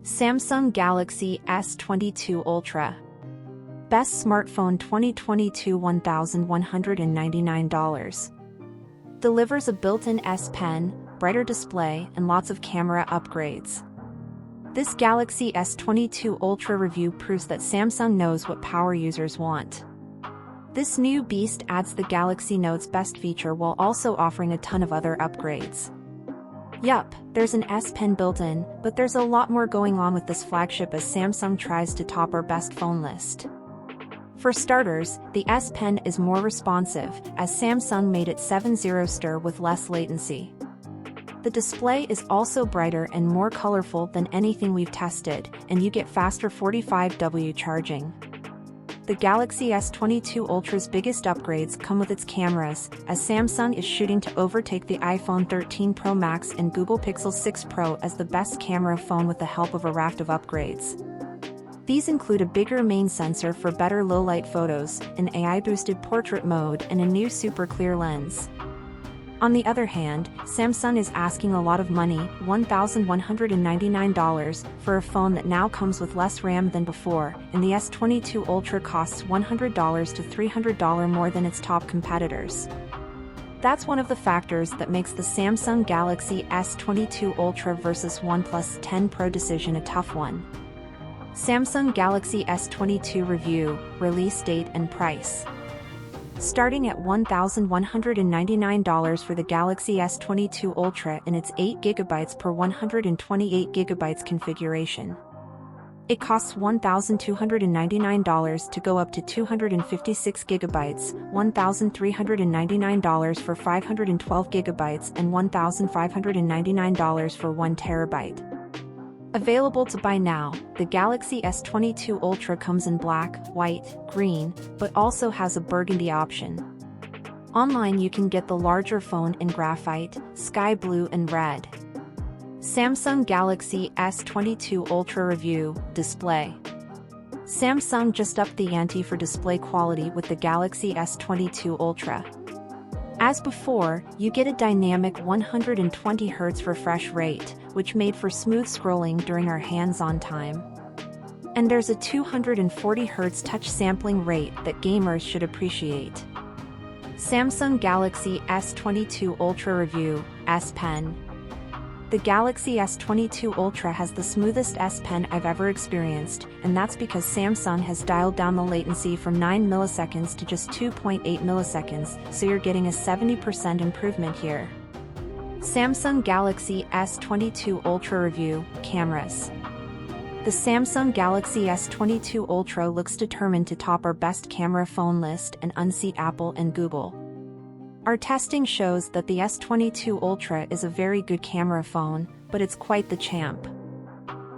Samsung Galaxy S22 Ultra. Best Smartphone 2022 $1,199. Delivers a built-in S Pen, brighter display, and lots of camera upgrades. This Galaxy S22 Ultra review proves that Samsung knows what power users want. This new beast adds the Galaxy Note's best feature while also offering a ton of other upgrades. Yup, there's an S Pen built in, but there's a lot more going on with this flagship as Samsung tries to top our best phone list. For starters, the S Pen is more responsive, as Samsung made it 7.0 stir with less latency. The display is also brighter and more colorful than anything we've tested, and you get faster 45W charging. The Galaxy S22 Ultra's biggest upgrades come with its cameras, as Samsung is shooting to overtake the iPhone 13 Pro Max and Google Pixel 6 Pro as the best camera phone with the help of a raft of upgrades. These include a bigger main sensor for better low-light photos, an AI-boosted portrait mode, and a new super clear lens. On the other hand, Samsung is asking a lot of money, $1,199, for a phone that now comes with less RAM than before, and the S22 Ultra costs $100 to $300 more than its top competitors. That's one of the factors that makes the Samsung Galaxy S22 Ultra versus OnePlus 10 Pro decision a tough one. Samsung Galaxy S22 review, release date and price. Starting at $1,199 for the Galaxy S22 Ultra in its 8GB per 128GB configuration. It costs $1,299 to go up to 256GB, $1,399 for 512GB, and $1,599 for 1TB. Available to buy now, the Galaxy S22 Ultra comes in black, white, green, but also has a burgundy option. Online you can get the larger phone in graphite, sky blue and red. Samsung Galaxy S22 Ultra review, display. Samsung just upped the ante for display quality with the Galaxy S22 Ultra. As before, you get a dynamic 120Hz refresh rate, which made for smooth scrolling during our hands-on time. And there's a 240Hz touch sampling rate that gamers should appreciate. Samsung Galaxy S22 Ultra review, S Pen. The Galaxy S22 Ultra has the smoothest S Pen I've ever experienced, and that's because Samsung has dialed down the latency from 9 milliseconds to just 2.8 milliseconds, so you're getting a 70% improvement here. Samsung Galaxy S22 Ultra review, cameras. The Samsung Galaxy S22 Ultra looks determined to top our best camera phone list and unseat Apple and Google. Our testing shows that the S22 Ultra is a very good camera phone, but it's quite the champ.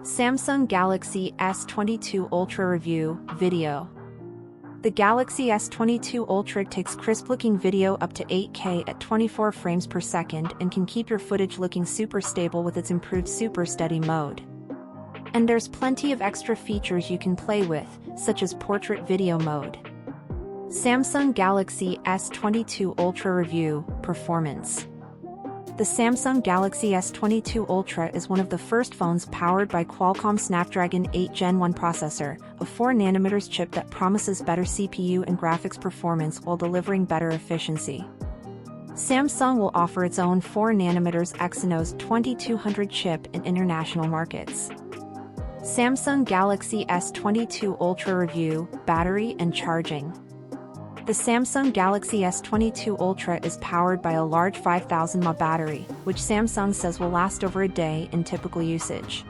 Samsung Galaxy S22 Ultra review, video. The Galaxy S22 Ultra takes crisp-looking video up to 8K at 24 frames per second and can keep your footage looking super stable with its improved Super Steady mode. And there's plenty of extra features you can play with, such as portrait video mode. Samsung Galaxy S22 Ultra review, performance. The Samsung Galaxy S22 Ultra is one of the first phones powered by Qualcomm Snapdragon 8 Gen 1 processor, a 4nm chip that promises better CPU and graphics performance while delivering better efficiency. Samsung will offer its own 4nm Exynos 2200 chip in international markets. Samsung Galaxy S22 Ultra review, battery and charging. The Samsung Galaxy S22 Ultra is powered by a large 5000 mAh battery, which Samsung says will last over a day in typical usage.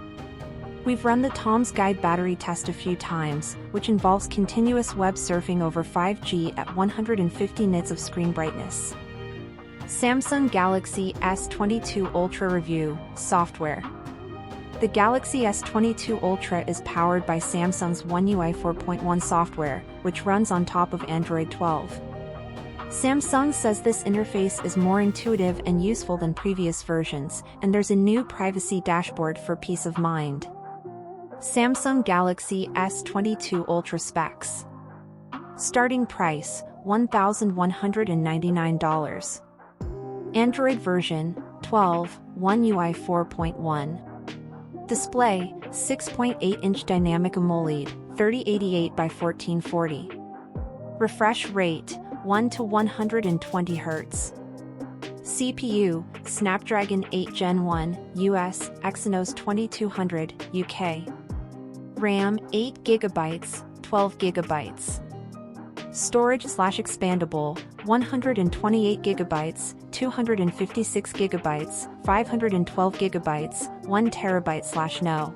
We've run the Tom's Guide battery test a few times, which involves continuous web surfing over 5G at 150 nits of screen brightness. Samsung Galaxy S22 Ultra review, software. The Galaxy S22 Ultra is powered by Samsung's One UI 4.1 software, which runs on top of Android 12. Samsung says this interface is more intuitive and useful than previous versions, and there's a new privacy dashboard for peace of mind. Samsung Galaxy S22 Ultra specs. Starting price, $1,199. Android version, 12, One UI 4.1. Display, 6.8-inch dynamic AMOLED, 3088 by 1440. Refresh rate, 1 to 120 Hz. CPU, Snapdragon 8 Gen 1, US, Exynos 2200, UK. RAM, 8 GB, 12 GB. Storage/expandable, 128 GB, 256 GB, 512 GB, 1 TB/no.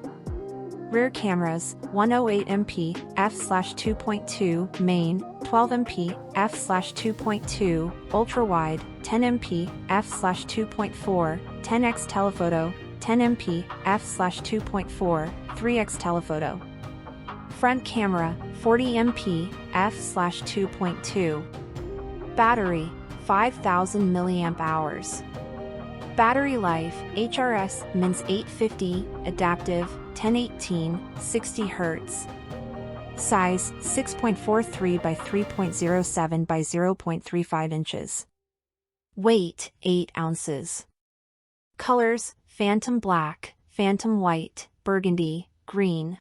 Rear cameras, 108MP, f/2.2, main, 12MP, f/2.2, ultrawide, 10MP, f/2.4, 10x telephoto, 10MP, f/2.4, 3x telephoto. Front camera, 40MP, f/2.2. Battery, 5000 mAh. Battery life, HRS Mins 850, adaptive, 1018, 60 Hz. Size, 6.43 by 3.07 by 0.35 inches. Weight, 8 ounces. Colors, Phantom Black, Phantom White, Burgundy, Green.